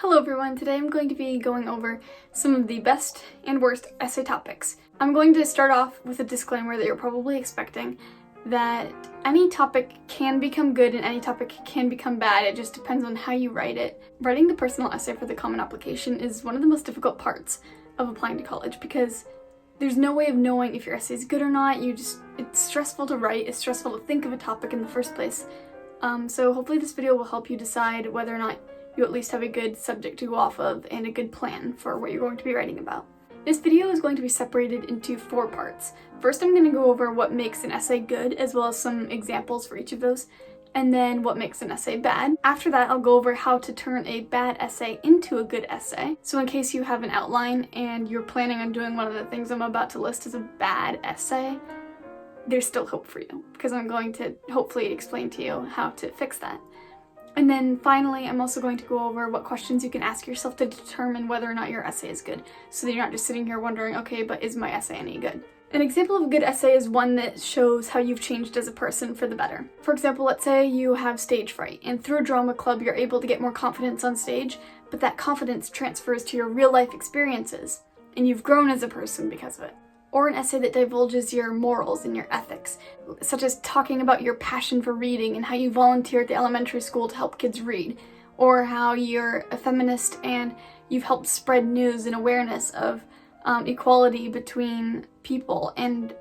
Hello everyone, today I'm going to be going over some of the best and worst essay topics. I'm going to start off with a disclaimer that you're probably expecting, that any topic can become good and any topic can become bad. It just depends on how you write it. Writing the personal essay for the common application is one of the most difficult parts of applying to college because there's no way of knowing if your essay is good or not. It's stressful to write, it's stressful to think of a topic in the first place. So hopefully this video will help you decide whether or not you at least have a good subject to go off of and a good plan for what you're going to be writing about. This video is going to be separated into 4 parts. First, I'm going to go over what makes an essay good, as well as some examples for each of those, and then what makes an essay bad. After that, I'll go over how to turn a bad essay into a good essay. So in case you have an outline and you're planning on doing one of the things I'm about to list as a bad essay, there's still hope for you, because I'm going to hopefully explain to you how to fix that. And then finally, I'm also going to go over what questions you can ask yourself to determine whether or not your essay is good, so that you're not just sitting here wondering, okay, but is my essay any good? An example of a good essay is one that shows how you've changed as a person for the better. For example, let's say you have stage fright, and through a drama club you're able to get more confidence on stage, but that confidence transfers to your real life experiences, and you've grown as a person because of it. Or an essay that divulges your morals and your ethics, such as talking about your passion for reading and how you volunteer at the elementary school to help kids read, or how you're a feminist and you've helped spread news and awareness of equality between people. And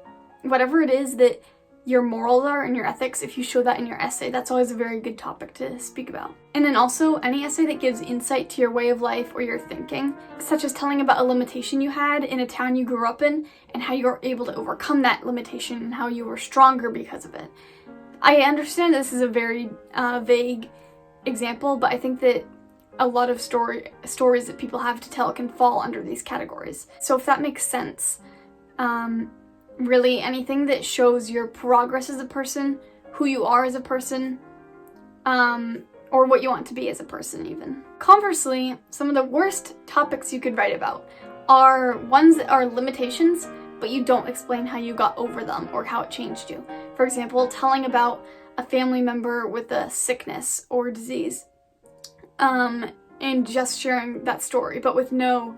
whatever it is that your morals are and your ethics, if you show that in your essay, that's always a very good topic to speak about. And then also any essay that gives insight to your way of life or your thinking, such as telling about a limitation you had in a town you grew up in and how you were able to overcome that limitation and how you were stronger because of it. I understand this is a very vague example, but I think that a lot of stories that people have to tell can fall under these categories. So if that makes sense, really anything that shows your progress as a person, who you are as a person, or what you want to be as a person even. Conversely, some of the worst topics you could write about are ones that are limitations, but you don't explain how you got over them or how it changed you. For example, telling about a family member with a sickness or disease, and just sharing that story, but with no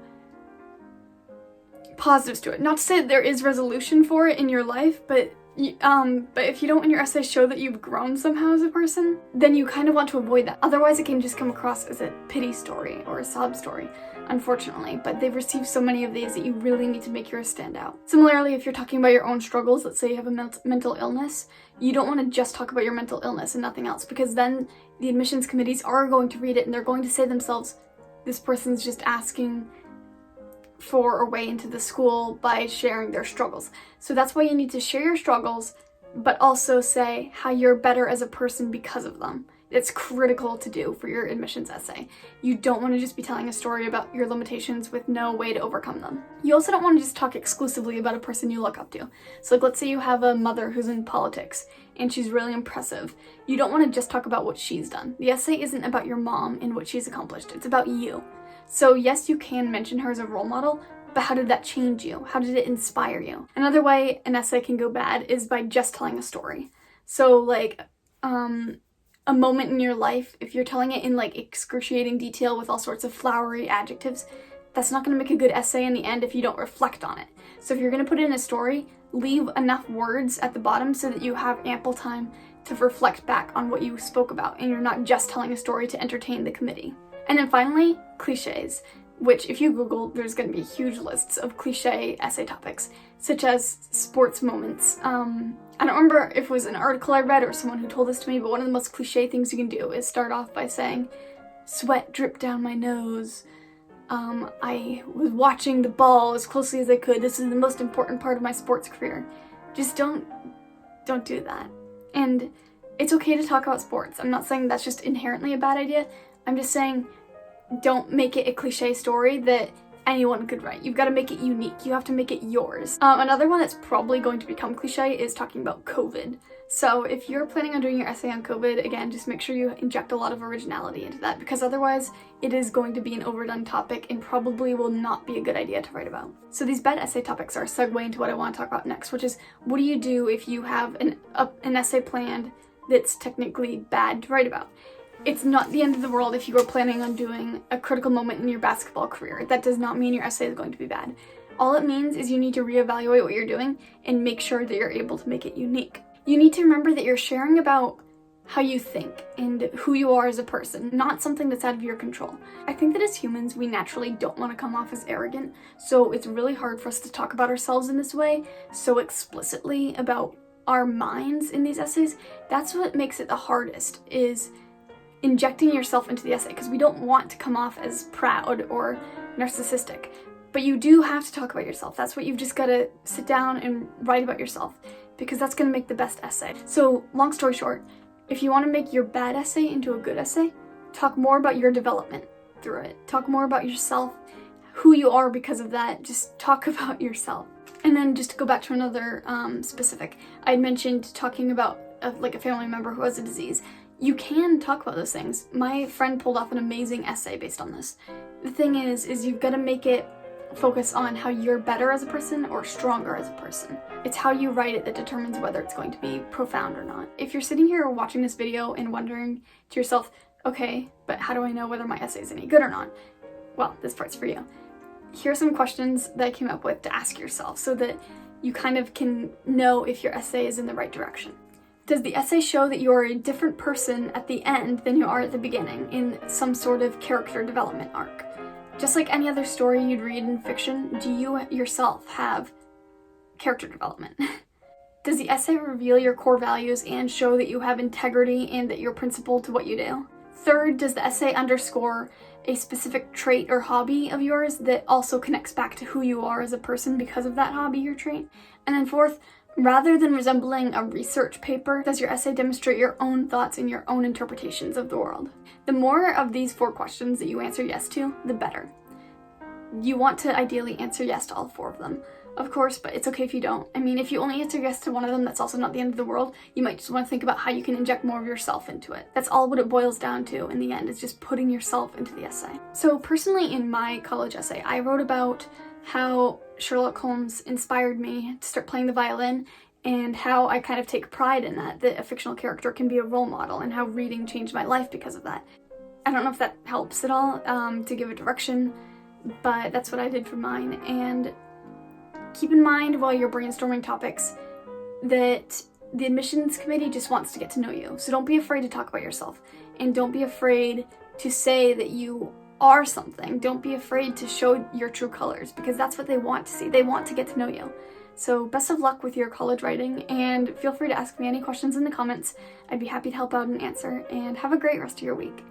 positives to it. Not to say that there is resolution for it in your life, but if you don't in your essay show that you've grown somehow as a person, then you kind of want to avoid that. Otherwise it can just come across as a pity story or a sob story, unfortunately, but they've received so many of these that you really need to make yours stand out. Similarly, if you're talking about your own struggles, let's say you have a mental illness, you don't want to just talk about your mental illness and nothing else, because then the admissions committees are going to read it and they're going to say to themselves, this person's just asking for a way into the school by sharing their struggles. So that's why you need to share your struggles, but also say how you're better as a person because of them. It's critical to do for your admissions essay. You don't want to just be telling a story about your limitations with no way to overcome them. You also don't want to just talk exclusively about a person you look up to. So like, let's say you have a mother who's in politics and she's really impressive. You don't want to just talk about what she's done. The essay isn't about your mom and what she's accomplished. It's about you. So yes, you can mention her as a role model, but how did that change you? How did it inspire you? Another way an essay can go bad is by just telling a story. So like, a moment in your life, if you're telling it in like excruciating detail with all sorts of flowery adjectives, that's not going to make a good essay in the end if you don't reflect on it. So if you're going to put it in a story, leave enough words at the bottom so that you have ample time to reflect back on what you spoke about and you're not just telling a story to entertain the committee. And then finally, cliches, which if you Google, there's going to be huge lists of cliche essay topics, such as sports moments. I don't remember if it was an article I read or someone who told this to me, but one of the most cliche things you can do is start off by saying, sweat dripped down my nose. I was watching the ball as closely as I could. This is the most important part of my sports career. Just don't do that. And it's okay to talk about sports. I'm not saying that's just inherently a bad idea. I'm just saying don't make it a cliche story that anyone could write. You've got to make it unique. You have to make it yours. Another one that's probably going to become cliche is talking about COVID. So if you're planning on doing your essay on COVID, again, just make sure you inject a lot of originality into that, because otherwise it is going to be an overdone topic and probably will not be a good idea to write about. So these bad essay topics are a segue into what I want to talk about next, which is what do you do if you have an essay planned that's technically bad to write about? It's not the end of the world if you are planning on doing a critical moment in your basketball career. That does not mean your essay is going to be bad. All it means is you need to reevaluate what you're doing and make sure that you're able to make it unique. You need to remember that you're sharing about how you think and who you are as a person, not something that's out of your control. I think that as humans, we naturally don't want to come off as arrogant, so it's really hard for us to talk about ourselves in this way so explicitly about our minds in these essays. That's what makes it the hardest, is injecting yourself into the essay, because we don't want to come off as proud or narcissistic. But you do have to talk about yourself. That's what you've just got to sit down and write about yourself, because that's going to make the best essay. So, long story short, if you want to make your bad essay into a good essay, talk more about your development through it. Talk more about yourself, who you are because of that. Just talk about yourself. And then just to go back to another specific, I had mentioned talking about like a family member who has a disease. You can talk about those things. My friend pulled off an amazing essay based on this. The thing is you've got to make it focus on how you're better as a person or stronger as a person. It's how you write it that determines whether it's going to be profound or not. If you're sitting here watching this video and wondering to yourself, okay, but how do I know whether my essay is any good or not? Well, this part's for you. Here are some questions that I came up with to ask yourself so that you kind of can know if your essay is in the right direction. Does the essay show that you're a different person at the end than you are at the beginning in some sort of character development arc? Just like any other story you'd read in fiction, do you yourself have character development? Does the essay reveal your core values and show that you have integrity and that you're principled to what you do? Third, does the essay underscore a specific trait or hobby of yours that also connects back to who you are as a person because of that hobby or trait? And then fourth, rather than resembling a research paper, does your essay demonstrate your own thoughts and your own interpretations of the world? The more of these 4 questions that you answer yes to, the better. You want to ideally answer yes to all 4 of them, of course, but it's okay if you don't. I mean, if you only answer yes to one of them, that's also not the end of the world. You might just want to think about how you can inject more of yourself into it. That's all what it boils down to in the end, is just putting yourself into the essay. So personally, in my college essay, I wrote about how Sherlock Holmes inspired me to start playing the violin, and how I kind of take pride in that a fictional character can be a role model, and how reading changed my life because of that. I don't know if that helps at all to give a direction, but that's what I did for mine. And keep in mind while you're brainstorming topics that the admissions committee just wants to get to know you. So don't be afraid to talk about yourself, and don't be afraid to say that you are something. Don't be afraid to show your true colors, because that's what they want to see. They want to get to know you. So best of luck with your college writing, and feel free to ask me any questions in the comments. I'd be happy to help out and answer, and have a great rest of your week.